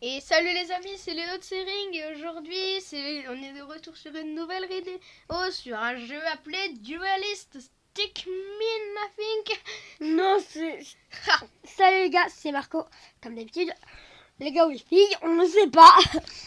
Et salut les amis, c'est Léo de Sering et aujourd'hui on est de retour sur une nouvelle vidéo sur un jeu appelé Duelist Stickmin, I think. Non, c'est... Salut les gars, c'est Marco. Comme d'habitude, les gars ou les filles, on ne sait pas.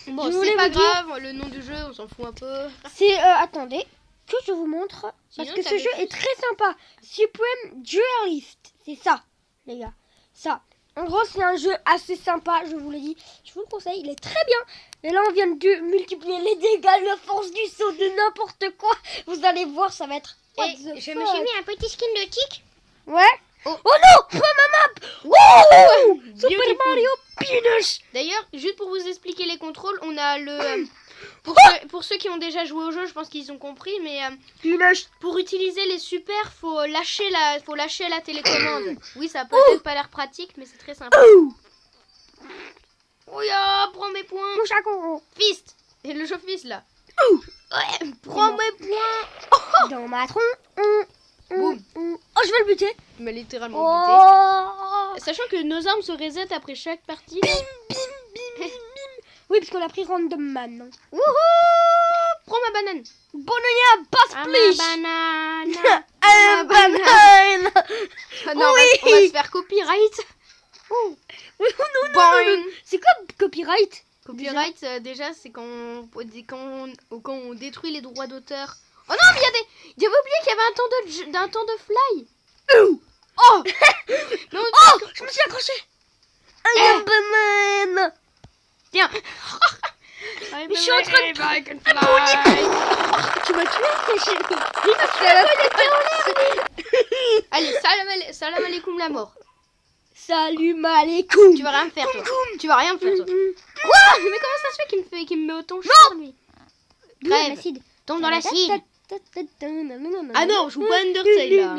Bon, c'est pas grave, le nom du jeu, on s'en fout un peu. C'est, attendez, que je vous montre. Sinon, parce que ce jeu est très sympa. Supreme Duelist, c'est ça, les gars. Ça. En gros, c'est un jeu assez sympa, je vous le dis. Je vous le conseille, il est très bien. Et là, on vient de multiplier les dégâts, la force du saut, de n'importe quoi. Vous allez voir, ça va être... Et je me suis mis un petit skin de tic. Ouais. Oh, non, pas ma map. Wow, Super Mario Peanuts. D'ailleurs, juste pour vous expliquer les contrôles, on a le... pour ceux qui ont déjà joué au jeu, je pense qu'ils ont compris, mais pour utiliser les super, faut lâcher la télécommande. Oui, ça a peut-être pas l'air pratique, mais c'est très simple. Oui, prends mes points. Mon chaco. Fist. Et le chauffe-fist là. Ouais, prends mes points. Dans ma tronc. Boum. Oh, je vais le buter. Il m'a littéralement Oh. buté. Sachant que nos armes se resettent après chaque partie. Oui, parce qu'on a pris random man. Wouhou! Prends ma banane. Bononia, passe please. Banane. Un banane. Ah non, Oui. on va se faire copyright. Oh. Oui, non. Boing. C'est quoi copyright? Copyright, déjà, c'est quand on détruit les droits d'auteur. Oh non, mais j'avais oublié qu'il y avait un temps de fly. Oh. Non, Oh, je me suis accroché. Un banane. Tiens. Mais je suis en train de... Tu m'as tué. Allez, salam alaikum la mort. Salut Malekoum. Tu vas rien me faire, toi. Tu vas rien me faire, toi. Quoi? Mais comment ça se fait qu'il me met autant cher, lui? Crève. Tombe dans l'acide. Ah non, je joue pas Undertale, là.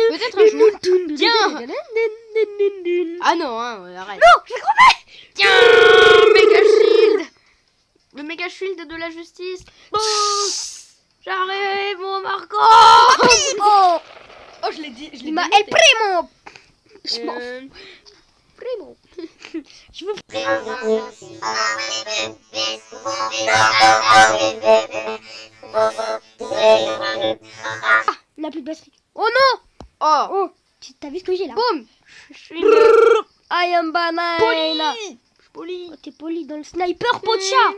Peut-être un jour. Tiens. Ah non, hein, arrête. Non, j'ai crevé. Tiens, méga shield. Le méga shield de la justice. Bon, j'arrive, mon Marco. Oh, Je l'ai dit. il m'a el primo. Je m'en fous. Primo. Je veux... Il n'a plus de batterie. Oh non. Oh. Oh, t'as vu ce que j'ai là? Boum. Je suis I am banana. poli. Poli. Oh, t'es poli dans le sniper, pot de chat.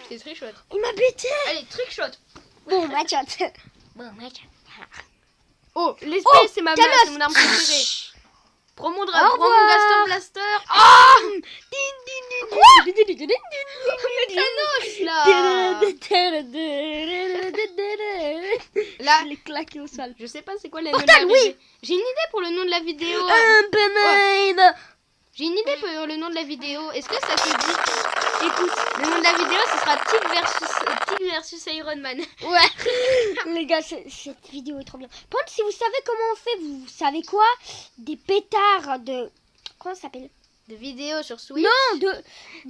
C'est très chouette. Il m'a buté. Allez, trick shot. Bon, ma chat. Oh, l'espèce, Oh, c'est mon arme préférée. Prends mon Au Gaster revoir. Blaster. Ah, Thanos, là. Là, Je l'ai claqué au sol. je sais pas c'est quoi le nom Portal, de la oui. vidéo. J'ai une idée pour le nom de la vidéo. Un banane. J'ai une idée pour le nom de la vidéo. Est-ce que ça te dit? Écoute, le nom de la vidéo, ce sera Tic versus Iron Man. Ouais. Les gars, cette vidéo est trop bien. Par contre, si vous savez comment on fait, vous savez quoi? Des pétards de... Comment ça s'appelle? De vidéos sur Switch. Non, de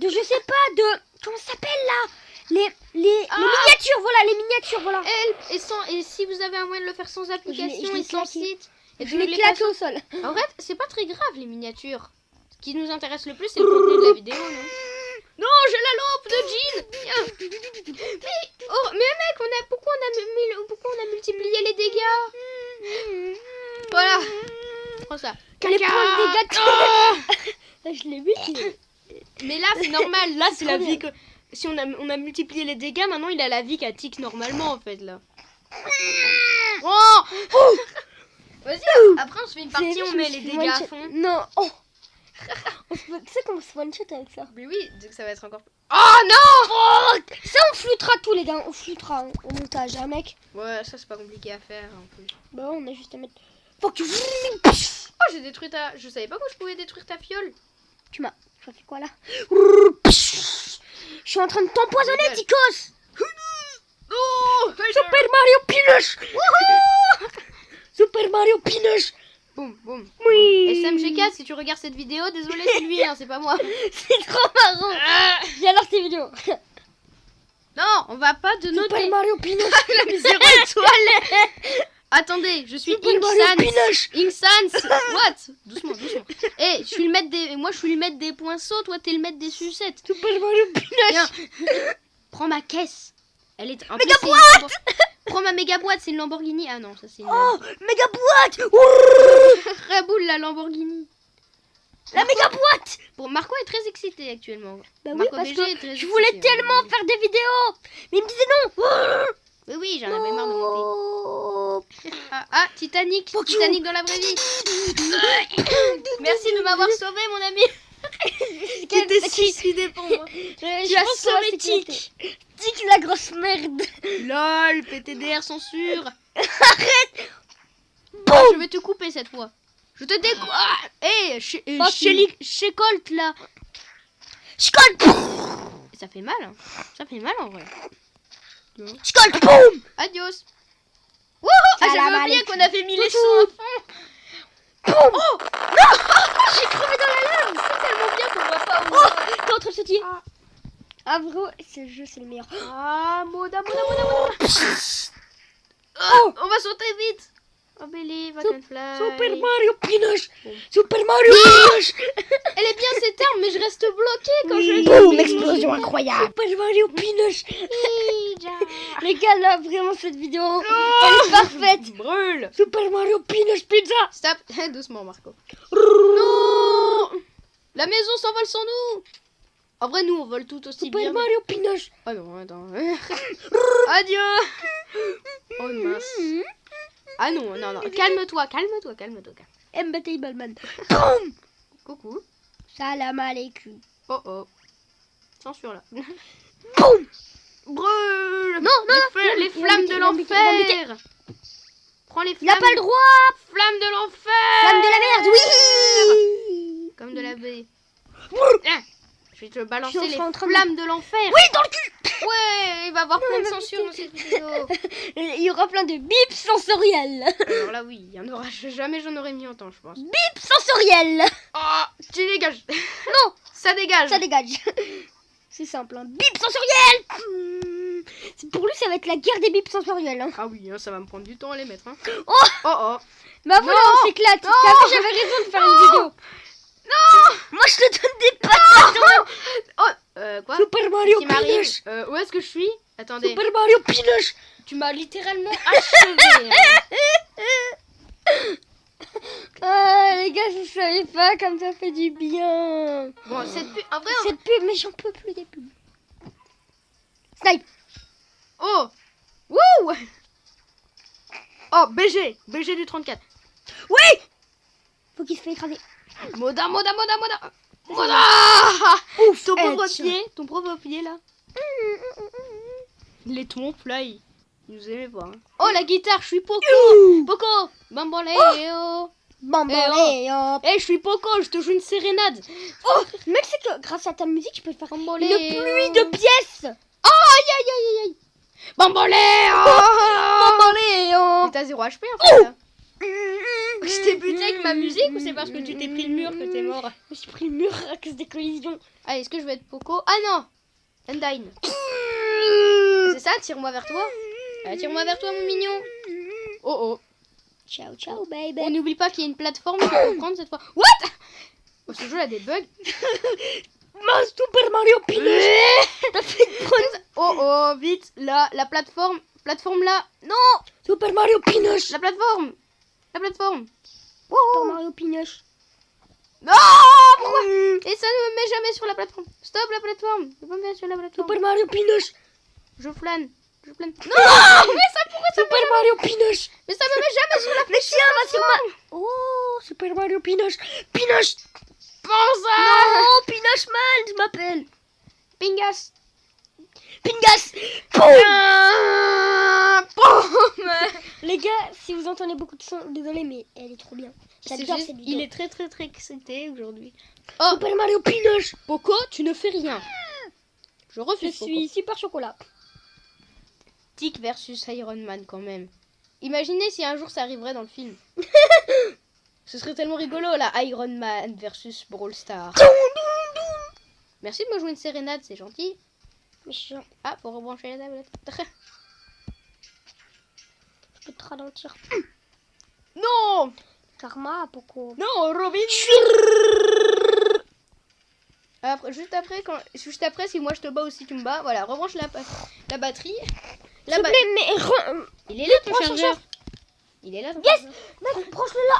je sais pas, de... Comment ça s'appelle là? Les miniatures, voilà, les miniatures, voilà. Et si vous avez un moyen de le faire sans application l'ai et sans claqué. site. Et Je l'ai claqué au sol. En fait, c'est pas très grave les miniatures. Ce qui nous intéresse le plus, c'est le contenu de la vidéo, non? Non, j'ai la lampe de Jean. Mais mec, pourquoi on a multiplié les dégâts? Voilà. Prends ça. Les Caca. points de dégâts. Ah. Je l'ai vu. Mais là, c'est normal. Là, c'est la trop vie que... Si on a multiplié les dégâts, maintenant, il a la vie qu'à tic normalement, en fait, là. Oh. Vas-y, après, on se fait une partie, on met les dégâts à fond. Non. Oh. Tu sais qu'on se one-shot avec ça? Mais oui, donc ça va être encore plus... Oh non! Ça, on floutera tout, les gars. On floutera au montage, hein, mec. Ouais, ça, c'est pas compliqué à faire, en plus. Bah, on a juste à mettre... Fuck you. Oh, j'ai détruit ta... Je savais pas que je pouvais détruire ta fiole. Tu m'as... Je fais quoi, là? Je suis en train de t'empoisonner, Ticos. Oh! Super Mario Peanuts. Super Mario Peanuts. Boum, boum. Oui. SMG4, si tu regardes cette vidéo, désolé, c'est lui, hein, c'est pas moi. C'est trop marrant. J'adore ces vidéos. Non, on va pas de Super noter. Mario Peanuts. La 0 étoile. Attendez, je suis Super Mario Inksans. Pinoche. Inksans. What? Doucement, doucement. Eh, je suis le maître des... Moi, je suis le maître des poinceaux. Toi, t'es le maître des sucettes. Super Mario Pinoche. Viens. Prends ma caisse. Elle est... en Méga plus, c'est une Prends ma méga boîte, c'est une Lamborghini. Ah non, ça c'est une... Oh, méga boîte. Ouh, Raboule la Lamborghini. la méga boîte. Bon, Marco est très excité actuellement. Bah oui, Marco parce BG que est très je voulais excité, tellement hein. faire des vidéos. Mais il me disait non. Oui, oui, j'en avais marre de mon Non. Ah, Titanic. Fuck you. Titanic dans la vraie vie. Merci de m'avoir sauvé, mon ami. Tu t'es suicidé pour moi. Tu as sauvé Tic. Tic, la grosse merde. LOL, PTDR censure. Arrête. Ah, je vais te couper cette fois. Je te découpe. Hé, chez Colt là. Scold. Ça fait mal, hein. Ça fait mal en vrai. Scold. Boum. Adios. Wouhou, ah, Salam j'avais oublié alaikum. qu'on avait mis les sons à fond. Boum. Oh J'ai crevé dans la lave. c'est tellement bien qu'on voit pas où. Oh, t'es en train de sauter. Ah, bro, ce jeu, c'est le meilleur. Ah, Moda. Oh. On va sauter vite. Oh, believe I can fly. Super Mario Pinoche. Bon. Super Mario Pinoche. Elle est bien cette arme, mais je reste bloquée quand je... Boum, explosion incroyable. Super Mario Pinoche. Les gars, là, vraiment, cette vidéo, elle est parfaite. Brûle. Super Mario Pinoche Pizza. Stop. Doucement, Marco. Non. La maison s'envole sans nous. En vrai, nous, on vole tout aussi Super bien. Mario Pinoche. Ah non, attends. Adieu. Oh mince. Ah non. Calme-toi. MBTI Ballman. Boum. Coucou. Salam alaikum. Oh. Censure là. Boum. Brûle. Non, Les flammes de l'enfer. Prends les Il n'a flammes. pas le droit. Flammes de l'enfer. Flamme de la merde, oui. Comme de la baie. Ah, je vais te balancer Je les suis en train de- flammes de l'enfer. Oui, dans le cul. Ouais, il va y avoir plein de censure dans cette vidéo. Il y aura plein de bips sensoriels. Alors là, oui, il y en aura jamais, j'en aurais mis autant, je pense. Bips sensoriels. Oh, tu dégages. Non, Ça dégage. ça dégage. C'est simple, hein. Bips sensoriels. Pour lui, ça va être la guerre des bips sensoriels. Hein. Ah oui, hein, ça va me prendre du temps à les mettre. Hein. Oh. Oh. Bah voilà, Non. on s'éclate. Non. T'as vu, j'avais raison de faire une vidéo. Non. Moi, je te donne des patates. Oh, quoi Super Mario Qui m'arrive Pinoche. Où est-ce que je suis? Attendez. Super Mario Pinoche. Tu m'as littéralement achevé. Hein. Ah, les gars, je savais pas comme ça fait du bien. Bon, cette pub, en vrai, Cette pub, mais j'en peux plus des pubs. Snipe. Oh. Wouh. Oh, BG du 34. Oui. Faut qu'il se fait écraser. Moda. Ouf. Ton pauvre pied là. Les tons fly. Ils nous aimaient pas. Hein. Oh, la guitare, je suis Poco. Poco. Bamboléo. Bamboléo. Eh, je suis Poco, je te joue une sérénade. Oh, mec, c'est que grâce à ta musique, je peux faire une Bamboléo. pluie de pièces. Aïe. Bamboléo. Bamboléo. Mais t'as 0 HP en fait là. Je t'ai buté avec ma musique ou c'est parce que tu t'es pris le mur que t'es mort? Je me suis pris le mur à cause des collisions. Allez, est-ce que je vais être Poco? Ah non. Undyne. C'est ça, tire-moi vers toi. Allez, tire-moi vers toi, mon mignon. Oh. Ciao, ciao, baby. On n'oublie pas qu'il y a une plateforme qu'il faut prendre cette fois. What? Oh, ce jeu a des bugs. Ma Super Mario Pinoche. T'as fait une bonne... Oh, vite. Là, la plateforme. Plateforme là. Non. Super Mario Pinoche. La plateforme. Super Mario Pinoche. Non, pourquoi? Et ça ne me met jamais sur la plateforme. Stop la plateforme. Je peux pas me mettre sur la plateforme. Super Mario Pinoche. Je flâne. Non, mais ça pourrait ça Super Mario Pinoche. mais ça me met jamais sur la Mais tiens, va sur ma... Oh, Super Mario Pinoche. Pinoche. Pense Oh, Pinoche Man, je m'appelle. Pingas. Pingas. Boum. Les gars, si vous entendez beaucoup de sons, désolé, mais elle est trop bien. J'adore cette vidéo. Il est très excité aujourd'hui. Oh, Super Mario Pinoche. Poco, tu ne fais rien. Je Je refuse. suis super chocolat. Tic versus Iron Man quand même. Imaginez si un jour ça arriverait dans le film. Ce serait tellement rigolo là, Iron Man versus Brawl Stars. Merci de me jouer une sérénade, c'est gentil. Méchant. Ah, faut rebrancher la tablette. peux te ralentir. Non. Karma, pourquoi? Non, Robin. Après, juste après, si moi je te bats aussi, tu me bats. Voilà, rebranche la batterie. S'il te plaît, mais... Il est là ton Branche chargeur. Il est là ton Yes. chargeur. Mec, branche-le là.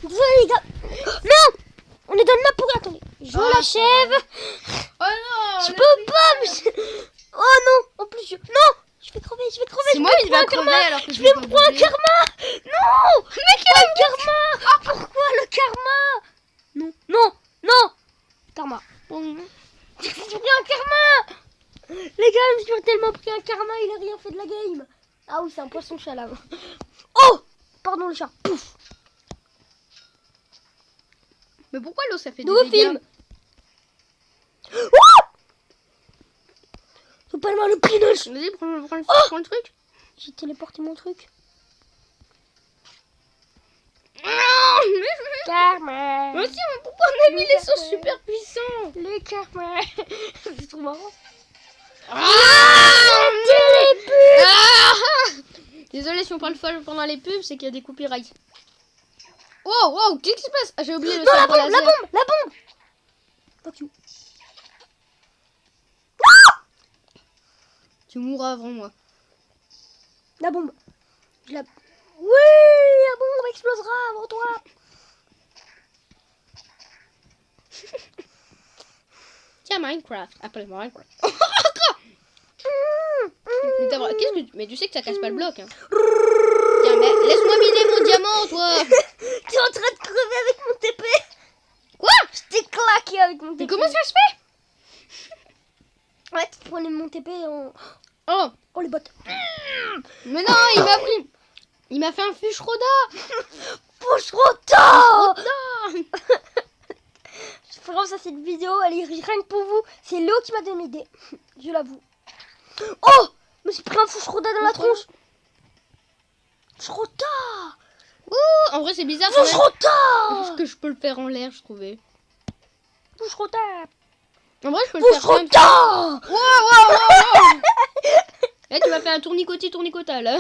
Désolé les gars. Non. On est dans le map pour... Attendez. Je Oh, l'achève. Oh non. Je peux pas. Oh non. En plus, non. Je vais crever. C'est moi qui vais crever alors que Je vais me prendre un bouger. karma. Non. Mais quel karma? Pourquoi le karma? Non. Karma. J'ai pris un karma. Les gars, je me suis tellement pris un karma, il a rien fait de la game. Ah oui, c'est un poisson-chat là. Oh. Pardon le chat. Pouf. Mais pourquoi l'eau ça fait Nouveau des dégâts? film. Oh. Faut pas le mal le pinoche. Vas-y, prends le truc. J'ai téléporté mon truc. Karma. Mais aussi, mais pourquoi on a mis les sauces super puissants? Le karma. C'est trop marrant. Désolé si on parle folle pendant les pubs, c'est qu'il y a des copyrights. Oh, qu'est-ce qui se passe? Ah, j'ai oublié le Non, la sabre bombe, laser. la bombe. Fuck you. Tu mourras avant moi. La bombe. Oui, la bombe explosera avant toi. Tiens, Minecraft. Appelle Minecraft. Mais tu sais que ça casse pas le bloc. Hein. Tiens, mais laisse-moi miner mon diamant, toi. Tu es en train de crever avec mon TP. Quoi? Je t'ai claqué avec mon TP. Mais comment ça se fait? Ouais, tu prenais mon TP en... Oh, les bottes. mais non, il m'a pris. Il m'a fait un fuchroda. Fuchroda. Non. Vraiment, ça c'est une vidéo, elle est rien que pour vous. C'est Léo qui m'a donné l'idée. Je l'avoue. Oh, je me suis pris un fuchroda dans la tronche. Fuchroda. En vrai, c'est bizarre. Parce Fuchroda. que je peux le faire en l'air, je trouvais. Fuchroda. En vrai, je peux le faire comme ça. Fuchroda. Wow. Là, tu m'as fait un tournicota là.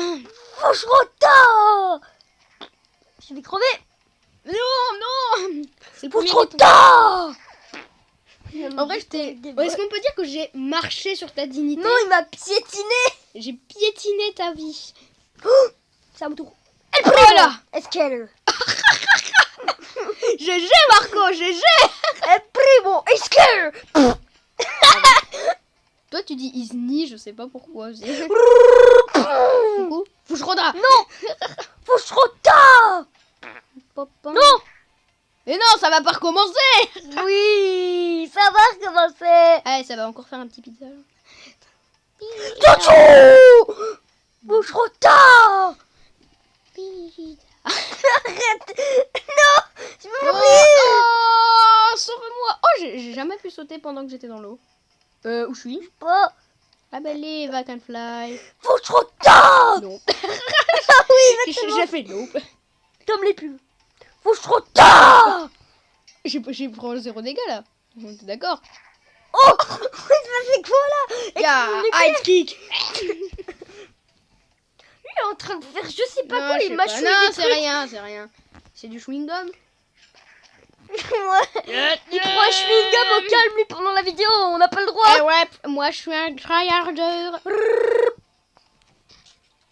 Fuchroda. Je vais crever. Non. C'est le premier Fuchroda. En vrai, est-ce qu'on peut dire que j'ai marché sur ta dignité? Non, il m'a piétiné. J'ai piétiné ta vie. C'est à mon tour. Voilà. Est-ce qu'elle... GG Marco, GG. El primo. Est-ce qu'elle... Toi, tu dis Isni, je sais pas pourquoi. Fuchroda. Non. Fuchroda. Non. Mais non, ça va pas recommencer. Oui, ça va recommencer. Allez, ça va encore faire un petit pizza. Tchou. Fuchroda. Arrête. Non, je vais mourir. Oh, sauve-moi. Oh, j'ai jamais pu sauter pendant que j'étais dans l'eau. Où je suis? Oh. Ah bah les I can fly. Fuchroda. Non. Ah oui, J'ai fait nope. comme les pubs. Fuchroda. J'ai pris 0 dégâts là. On est d'accord. Oh, ça fait quoi là? Ya, ice kick. Il est en train de faire je sais pas Non, quoi, je il sais m'a pas. choué Non, des c'est trucs. rien, c'est rien. C'est du chewing gum. Ouais. Il prend un chewing-gum au calme lui pendant la vidéo, on n'a pas le droit. Eh ouais, moi je suis un tryharder.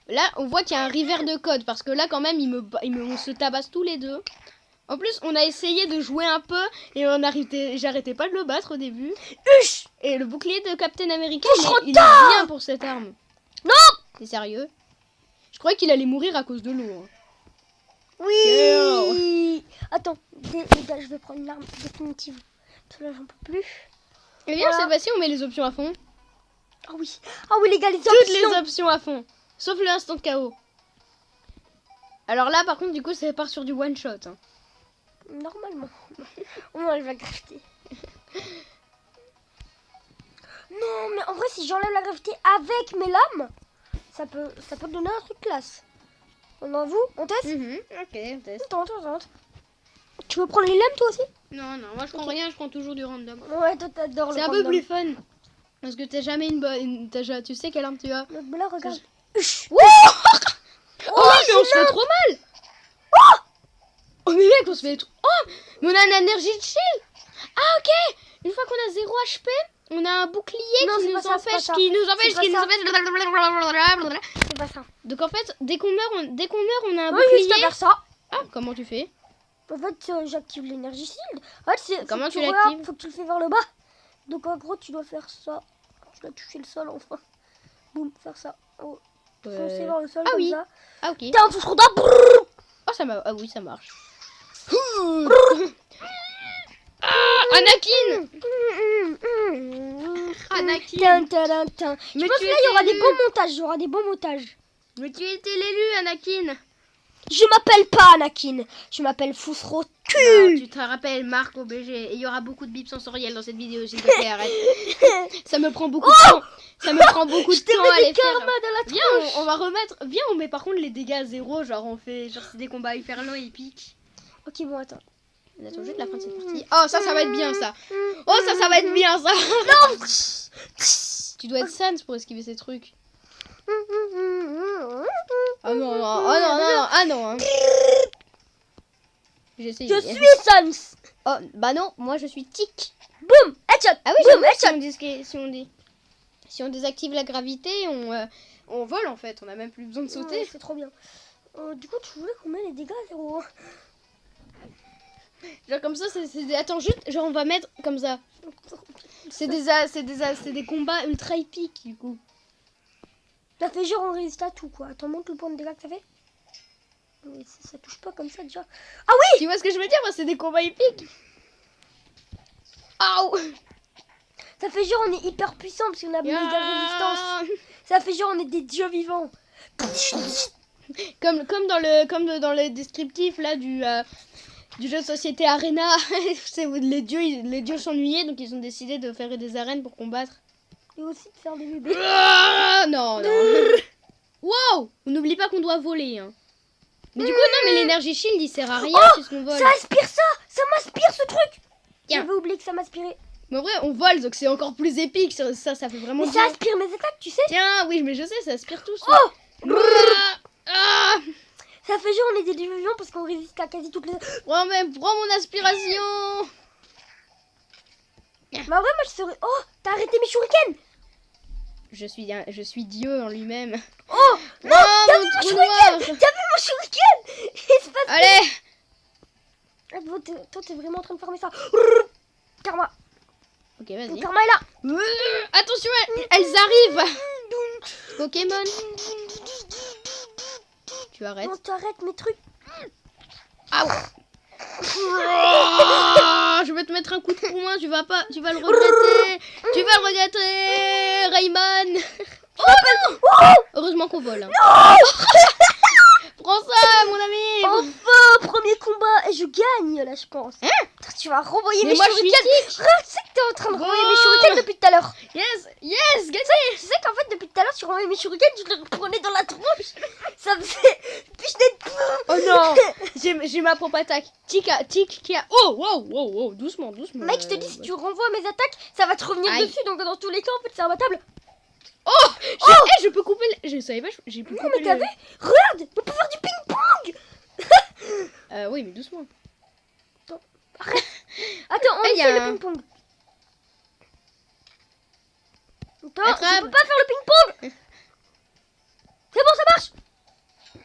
Là, on voit qu'il y a un river de code parce que là, quand même, on se tabasse tous les deux. En plus, on a essayé de jouer un peu et j'arrêtais pas de le battre au début. Huch. Et le bouclier de Captain America, il est bien pour cette arme. Non. T'es sérieux? Je croyais qu'il allait mourir à cause de l'eau. Hein. Oui. Attends, les gars, je vais prendre une arme définitive. Parce que là, j'en peux plus. Et bien, Voilà. cette fois-ci, on met les options à fond. Ah oui, les gars, les Toutes options. les options à fond. Sauf le instant KO. Alors là, par contre, du coup, ça part sur du one shot. Hein. Normalement. On enlève la gravité. Non, mais en vrai, si j'enlève la gravité avec mes lames, ça peut donner un truc classe. On en vous? On teste? Ok, on teste. Attends. Tu veux prendre les lames toi aussi? Non, moi je prends rien, je prends toujours du random. Ouais, toi t'adores le C'est un random. peu plus fun. Parce que t'as jamais une bonne. Tu sais quelle arme tu as. Mais là, regarde. Oh, mais on se fait trop mal. Oh mais mec, on se fait trop... Oh, mais on a une énergie de shield. Ah ok. Une fois qu'on a 0 HP, on a un bouclier qui nous empêche, C'est pas ça. Donc en fait, dès qu'on meurt, on a un Oui, juste bouclier. à faire ça. Ah, comment tu fais? En fait, j'active l'énergie shield. En fait, Comment tu regardes, l'actives? faut que tu le fais vers le bas. Donc en gros, tu dois faire ça. Tu dois toucher le sol enfin. Boum, faire ça. Oh. Foncer vers le sol comme ça. Ah ok. T'es en touche rondin. Oh ça ah oui ça marche. Anakin. Anakin. Je pense que là, il y aura des bons montages. Il y aura des bons montages. Mais tu étais l'élu, Anakin. Je m'appelle pas Anakin. Je m'appelle Fousro. Non, tu te rappelles, Marc OBG. Et il y aura beaucoup de bips sensoriels dans cette vidéo, s'il te plaît, arrête. Ça me prend beaucoup de temps. Ça me prend beaucoup de temps à les faire. Viens, on va remettre. Viens, on met par contre les dégâts à 0. Genre, on fait. Genre, c'est des combats hyper longs et épiques. Ok, bon, attends. On attend juste la fin de cette partie. Oh, ça va être bien, ça. Oh, ça va être bien, ça. Non. Tu dois être sans pour esquiver ces trucs. Ah non, non, oh non, non, ah non. Hein. Je suis Sans. Oh, bah non, moi je suis Tic. Boum, headshot. Ah oui, boum, si on désactive la gravité, on vole en fait. On a même plus besoin de sauter. Ouais, c'est trop bien. Du coup, tu voulais qu'on met les dégâts à 0. Genre comme ça, attends, juste, genre on va mettre comme ça. C'est des combats ultra épiques du coup. Ça fait genre on résiste à tout quoi. Attends, montre le point de dégâts que ça fait. Mais ça touche pas comme ça déjà. Ah oui! Tu vois ce que je veux dire? C'est des combats épiques. Aouh! Ça fait genre on est hyper puissant parce qu'on a méga résistance. Ça fait genre on est des dieux vivants. Comme dans le descriptif là du jeu de société Arena. C'est les dieux s'ennuyaient donc ils ont décidé de faire des arènes pour combattre. Et aussi de faire des bébés. Non, non. Wow! On n'oublie pas qu'on doit voler. Hein. Mais du coup, non, mais l'énergie shield il sert à rien puisqu'on vole. Ça aspire ça! Ça m'aspire ce truc! Tiens. J'avais oublié que ça m'aspirait. Mais en vrai, on vole donc c'est encore plus épique. Ça fait vraiment mais bien. Ça aspire mes attaques, tu sais? Tiens, oui, mais je sais, ça aspire tout. Oh! Ah! Ça fait genre on est des dieux vivants parce qu'on résiste à quasi toutes les. Prends mon aspiration. Mais en vrai, moi je serais. Oh! T'as arrêté mes shurikens! Je suis Dieu en lui-même. Oh! Non! T'as vu mon shuriken! T'as vu mon shuriken? Allez! Toi, t'es vraiment en train de farmer ça. Karma. Ok, vas-y. Karma est là. Attention, elles arrivent. Pokémon. Tu arrêtes. Non, t'arrêtes mes trucs. Ah ouais. Je vais te mettre un coup de poing, tu vas le regretter. Tu vas le regretter, Rayman. Oh non! Heureusement qu'on vole. Hein. Non. Prends ça, mon ami. Enfin, premier combat et je gagne là, je pense. Hein? Tu vas renvoyer mes shurikens. Tu sais que t'es en train de renvoyer mes shurikens depuis tout à l'heure. Yes, gagné. Tu sais qu'en fait depuis tout à l'heure tu renvoyais mes shurikens, tu les prenais dans la tronche. Ça faisait oh non. J'ai ma propre attaque. Tic qui a. Oh wow, doucement. Mec, je te dis si tu renvoies mes attaques, ça va te revenir dessus. Donc dans tous les cas, en fait, c'est imbattable. Je peux couper. Je savais pas. J'ai pu couper. Non mais t'as vu? Regarde, on peut faire du ping-pong. Oui, mais doucement. Arrête. Attends, on fait le ping-pong. Attends, je peux pas faire le ping-pong. C'est bon, ça marche.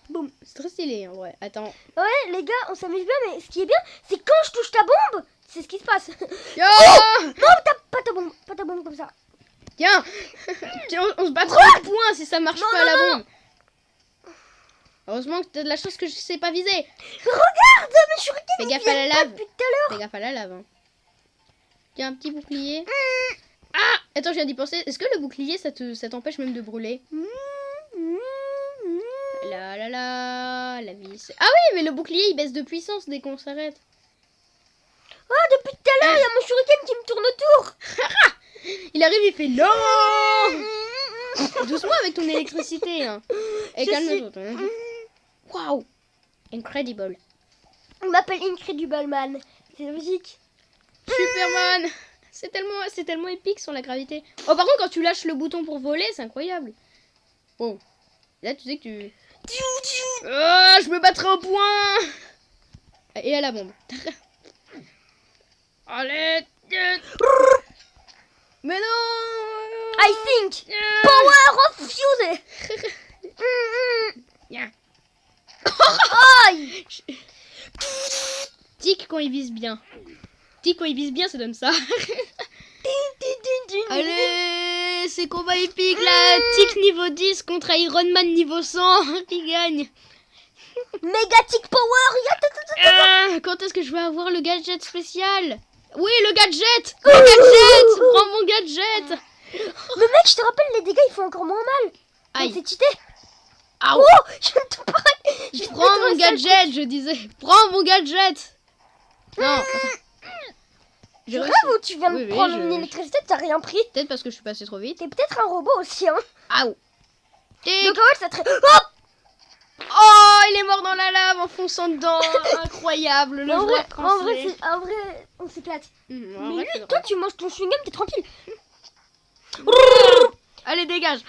Boum. C'est très stylé en vrai. Attends. Ouais, les gars, on s'amuse bien, mais ce qui est bien, c'est quand je touche ta bombe, c'est ce qui se passe. Non, pas ta bombe comme ça. Tiens, on se battra au point si ça marche pas la bombe. Heureusement que t'as de la chance que je sais pas viser. Regarde, mes shurikens. Fais gaffe à la lave. Depuis tout à l'heure. Fais gaffe à la lave. Hein. Tiens, un petit bouclier. Ah, attends, je viens d'y penser. Est-ce que le bouclier, ça t'empêche même de brûler? La vie. Ah oui, mais le bouclier, il baisse de puissance dès qu'on s'arrête. Oh, depuis tout à l'heure, il y a mon shuriken qui me tourne autour. Il arrive, il fait non. Doucement avec ton électricité. Hein. Et calme-toi. Waouh. Incredible. On m'appelle Incredible Man. C'est logique. Superman. C'est tellement épique sur la gravité. Oh, par contre, quand tu lâches le bouton pour voler, c'est incroyable. Oh. Là, tu sais que tu... Je me battrai au point. Et à la bombe. Allez. Mais non. I think power of fuse. Aïe. Tic quand il vise bien. Tic quand il vise bien, ça donne ça. Allez, c'est combat épique là. Tic niveau 10 contre Iron Man niveau 100. Qui gagne? Méga tic power. Quand est-ce que je vais avoir le gadget spécial? Oui, le gadget. Le gadget. Prends mon gadget. Mais mec, je te rappelle, les dégâts ils font encore moins mal. Aïe. C'est cheaté. Oh, je viens de te parler. Je prends mon gadget, je disais. Prends mon gadget. Non. Je rêve où tu viens de prendre une électricité, t'as rien pris. Peut-être parce que je suis passée trop vite. T'es peut-être un robot aussi, hein. Aouh. Donc en fait, ça te... Oh, il est mort dans la lave en fonçant dedans. Incroyable, le joueur français. En vrai, on s'éclate. Mais lui, toi, toi, tu manges ton chewing-gum, t'es tranquille. Allez, dégage.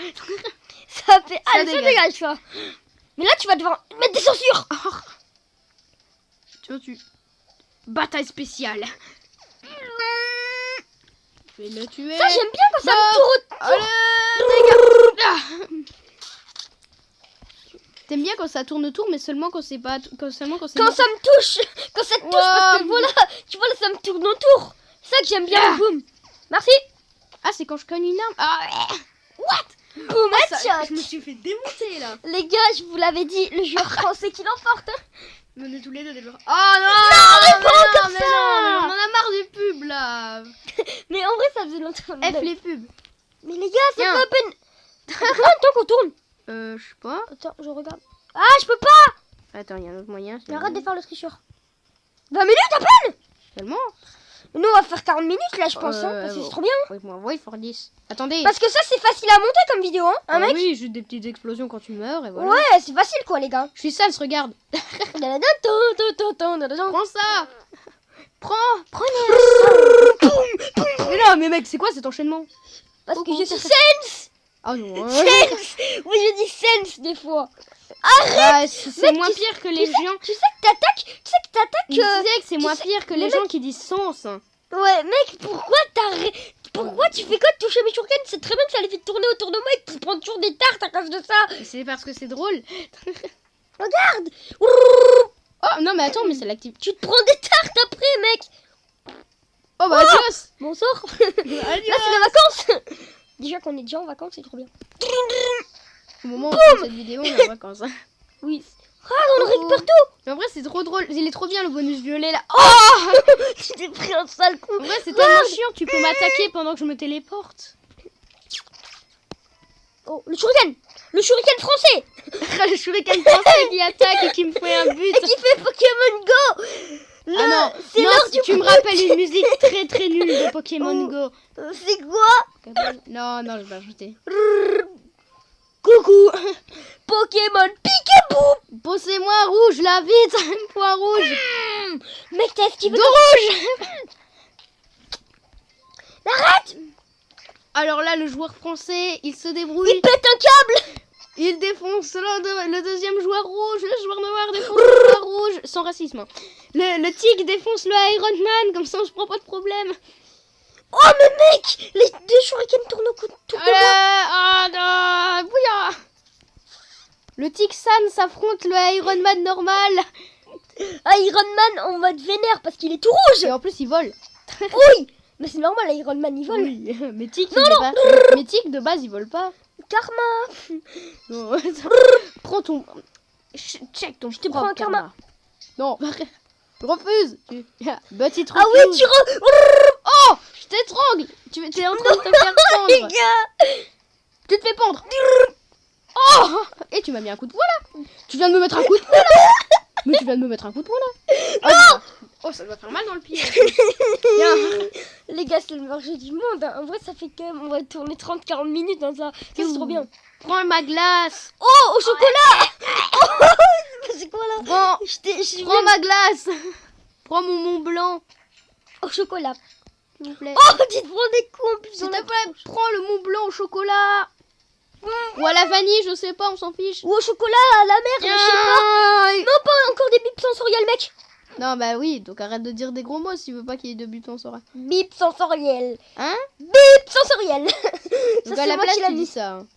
Ça fait... Allez, ça dégage, ça. Mais là, tu vas devoir mettre des censures. Tu bataille spéciale. Je vais le tuer. Ça, j'aime bien quand ça me tourne. Allez, dégage. T'aimes bien quand ça tourne autour, mais seulement quand c'est pas... Quand ça me touche. Quand ça te touche, parce que voilà, tu vois là, ça me tourne autour. C'est ça que j'aime bien, boum. Merci. Ah, c'est quand je cogne une arme. What? Boum, headshot. Je me suis fait démonter, là. Les gars, je vous l'avais dit, le joueur français qui l'emporte. On est tous les deux des joueurs. Oh non, mais pas comme ça. Non, on en a marre des pubs, là. Mais en vrai, ça faisait longtemps. F les pubs. Mais les gars, c'est pas à peine. Combien de temps qu'on tourne? Je sais pas. Attends, je regarde. Ah, je peux pas. Attends, il y a un autre moyen. Mais arrête de faire le tricheur. 20 minutes à peine. Tellement. Nous, on va faire 40 minutes là, je pense. Parce que c'est trop bien. Oui, moi, il faut 10. Attendez. Parce que ça, c'est facile à monter comme vidéo, hein, mec. Oui, juste des petites explosions quand tu meurs et voilà. Ouais, c'est facile quoi, les gars. Je suis sale, regarde. Prends ça. Prenez. Mais non, mais mec, c'est quoi cet enchaînement? Parce que je suis sense. Oh non. Sense. Oui, je dis sense des fois. Arrête. C'est moins pire que les gens. Tu sais que t'attaques. Tu sais que c'est moins pire que les gens qui disent sens. Ouais, mec, pourquoi tu fais quoi de toucher mes shurikens? C'est très bien que ça les fait tourner autour de moi et que tu prends toujours des tartes à cause de ça. C'est parce que c'est drôle. Regarde. Oh non, mais attends, mais c'est l'active. Tu te prends des tartes après, mec. Oh bah adios. Bonsoir. Adios. Là, c'est les vacances. Déjà qu'on est déjà en vacances, c'est trop bien. Au moment où on fait cette vidéo, on est en vacances. Oui. On le récupère tout. Mais en vrai, c'est trop drôle. Il est trop bien le bonus violet là. Oh. Tu t'es pris un sale coup. En vrai, c'est tellement chiant. Tu peux m'attaquer pendant que je me téléporte. Oh, le shuriken. Le shuriken français. Le shuriken français qui attaque et qui me fait un but. Et qui fait Pokémon Go. Ah non, c'est l'heure du tu me rappelles une musique très très nulle de Pokémon Go. C'est quoi? Non, je vais ajouter. Coucou. Pokémon Pikaboo. Posez-moi rouge, là, vite. Un point rouge. Mec, t'as esquivé de rouge. Arrête. Alors là, le joueur français, il se débrouille. Il pète un câble. Il défonce le deuxième joueur rouge. Le joueur noir défonce le joueur rouge. Sans racisme. Le tigre défonce le Iron Man. Comme ça, je prends pas de problème. Oh, mais mec, les deux shurikens tournent au coup de tout. Oh non, bouillard. Le tigre San s'affronte le Iron Man normal. Iron Man en mode vénère parce qu'il est tout rouge. Et en plus, il vole. Oui, mais c'est normal, Iron Man, il vole. Oui, mais tigre de base, il vole pas. Karma. Non. Prends ton... Check ton... Je te prends un karma. Non, refuse. But it refuse. Ah oui, tu Oh, je t'étrangle. Tu es en train de te faire pendre. Tu te fais pendre. Oh. Et tu m'as mis un coup de poing là. Tu viens de me mettre un coup de poing là. Mais tu viens de me mettre un coup de poing là. Oh, ça doit faire mal dans le pied. Les gars, c'est le marché du monde. En vrai, ça fait quand même... On va tourner 30-40 minutes dans ça. C'est trop bien. Prends ma glace. Oh, au chocolat. Oh, c'est quoi là? Prends ma glace. Prends mon Mont Blanc. Au chocolat. S'il vous plaît. Oh, tu te prends des coups. S'il te plaît, prends le Mont Blanc au chocolat. Ou à la vanille, je sais pas, on s'en fiche. Ou au chocolat, à la mer, je sais pas. Non, pas encore des bips sensoriels, mec. Non, bah oui, donc arrête de dire des gros mots s'il veut pas qu'il y ait de bip sensoriel. Bip sensoriel. Hein? Bip sensoriel. Donc à la place, tu dis ça. Hein.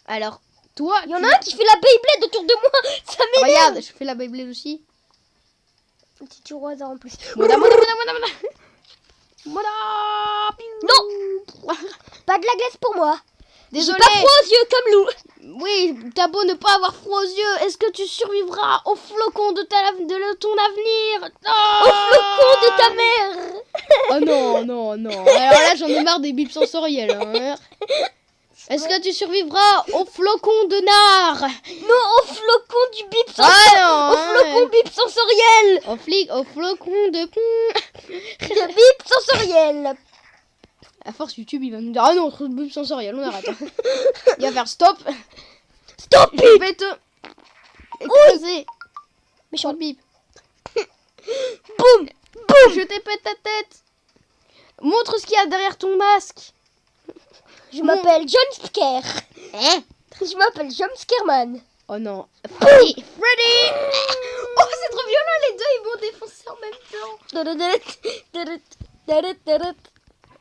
Alors, toi... Il y en a un qui fait la Beyblade autour de moi. Ça m'énerve. Regarde, je fais la Beyblade aussi. Un petit tiro au hasard en plus. Moda. Non, pas de la glace pour moi. Désolé. J'ai pas froid aux yeux comme Lou. Oui, t'as beau ne pas avoir froid aux yeux, est-ce que tu survivras au flocon de ton avenir? Au flocon de ta mère. Oh non. Alors là, j'en ai marre des bips sensoriels. Hein. Est-ce que tu survivras au flocon de nard? Non, au flocon du bip sensoriel. Ah non. Au flocon bip sensoriel. Au flocon de... De bip sensoriel. À force, YouTube, il va nous dire... Ah non, trop de bips sensoriels, on arrête. Il va faire stop. Stop Je vais te... écraser. Méchant bip. Boum. Je t'ai pété ta tête. Montre ce qu'il y a derrière ton masque. Je m'appelle John Scare. Hein? Je m'appelle John Scareman. Oh non. Freddy. Oh, c'est trop violent, les deux, ils vont défoncer en même temps.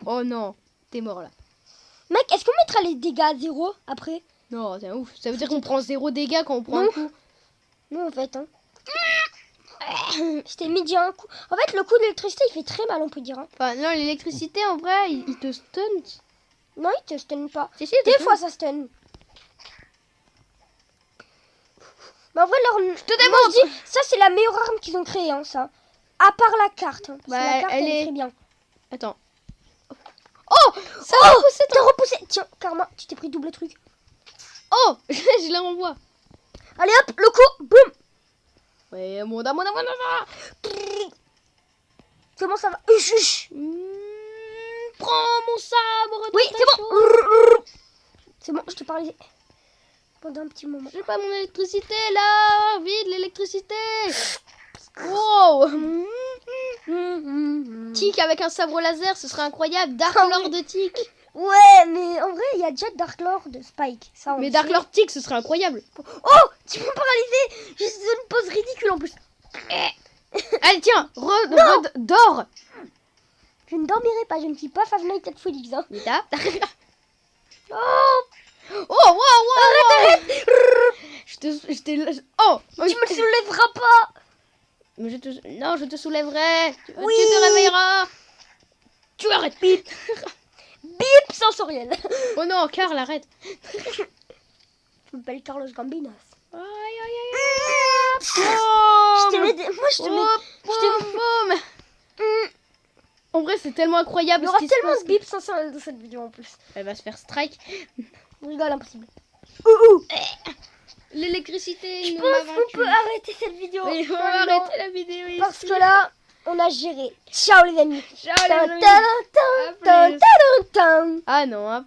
Oh non, t'es mort là. Mec, est-ce qu'on mettra les dégâts à 0 après? Non, c'est ouf. Ça veut dire qu'on prend 0 dégâts quand on prend un coup. Non, en fait, hein. Je t'ai mis déjà un coup. En fait, le coup d'électricité, il fait très mal, on peut dire. Hein. Enfin, non, l'électricité, en vrai, il te stun. Non, il te stun pas. Si, Des fois, ça stun. Mais en vrai, moi, je dis, ça, c'est la meilleure arme qu'ils ont créée, hein, ça. À part la carte. Hein, parce que la carte, elle est très bien. Attends. Oh, ça a repoussé. T'as repoussé. Tiens, Karma, tu t'es pris double truc. Oh, je la renvoie. Allez hop, le coup, boum. Ouais, mon. Comment ça va? Prends mon sabre. Oui, c'est bon. C'est bon, je te parlais pendant un petit moment. J'ai pas mon électricité là. Vide l'électricité. Wow. Tic avec un sabre laser, ce serait incroyable. Dark Lord de Tic. Ouais, mais en vrai, il y a déjà Dark Lord de Spike. Ça, mais Dark Lord Tic, ce serait incroyable. Oh, tu m'as paralysé. J'ai une pose ridicule en plus. Allez, tiens, dors. Je ne dormirai pas, je ne suis pas Five Nights at Freddy's. Hein. Mita. Oh, Arrête. Je t'ai... Oh, tu me soulèveras pas. Mais non, je te soulèverai. Oui. Tu te réveilleras. Tu arrêtes. Bip. Bip sensoriel. Oh non, Carl, arrête. Je m'appelle Carlos Gambinos. Aïe. Je te mets moi, je te mets... En vrai, c'est tellement incroyable. Il y aura tellement de bip sensoriel dans cette vidéo en plus. Elle va se faire strike. On rigole, impossible. L'électricité. Je pense qu'on peut arrêter cette vidéo. Oui, on va arrêter la vidéo ici. Parce que là, on a géré. Ciao les amis. Ciao les amis. Ah non,